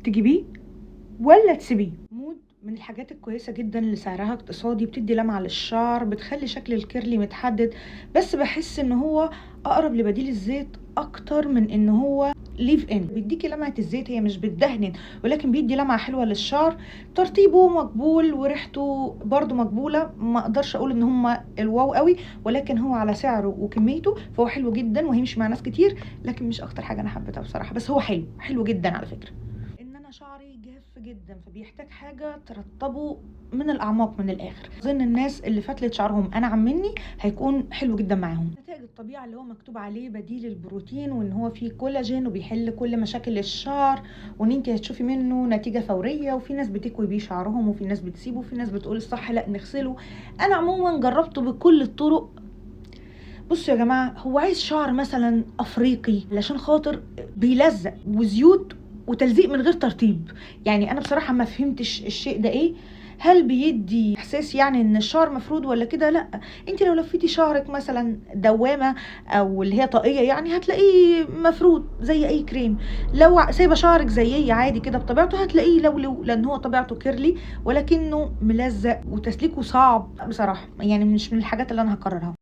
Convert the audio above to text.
تجيبيه ولا تسيبيه. مود من الحاجات الكويسه جدا اللي سعرها اقتصادي، بتدي لمعه للشعر، بتخلي شكل الكيرلي متحدد، بس بحس ان هو اقرب لبديل الزيت اكتر من ان هو ليف ان. بيديكي لمعه الزيت، هي مش بتدهن ولكن بيدي لمعه حلوه للشعر. ترطيبه مقبول وريحته برضو مقبوله، ما اقدرش اقول ان هما الواو قوي، ولكن هو على سعره وكميته فهو حلو جدا وهيمشي مع ناس كتير، لكن مش اكتر حاجه انا حبيتها بصراحه. بس هو حلو حلو جدا على فكره. ان انا شعري جاف جدا فبيحتاج حاجه ترطبه من الاعماق من الاخر. اظن الناس اللي فتلت شعرهم انعم مني هيكون حلو جدا معاهم. نتائج الطبيعه اللي هو مكتوب عليه بديل البروتين، وان هو فيه كولاجين وبيحل كل مشاكل الشعر، وان انت هتشوفي منه نتيجه فوريه. وفي ناس بتكوي بيه شعرهم، وفي ناس بتسيبه، وفي ناس بتقول الصح لا نغسله. انا عموما جربته بكل الطرق. بصوا يا جماعه، هو عايز شعر مثلا افريقي علشان خاطر بيلزق وزيوت وتلزيق من غير ترطيب. يعني انا بصراحه ما فهمتش الشيء ده ايه. هل بيدي احساس يعني ان الشعر مفرود ولا كده؟ لا، انت لو لفيتي شعرك مثلا دوامه او اللي هي طاقيه يعني هتلاقيه مفرود زي اي كريم. لو سايبه شعرك زي عادي كده بطبيعته هتلاقيه لولو، لان هو طبيعته كيرلي ولكنه ملزق وتسليكه صعب بصراحه. يعني مش من الحاجات اللي انا هكررها.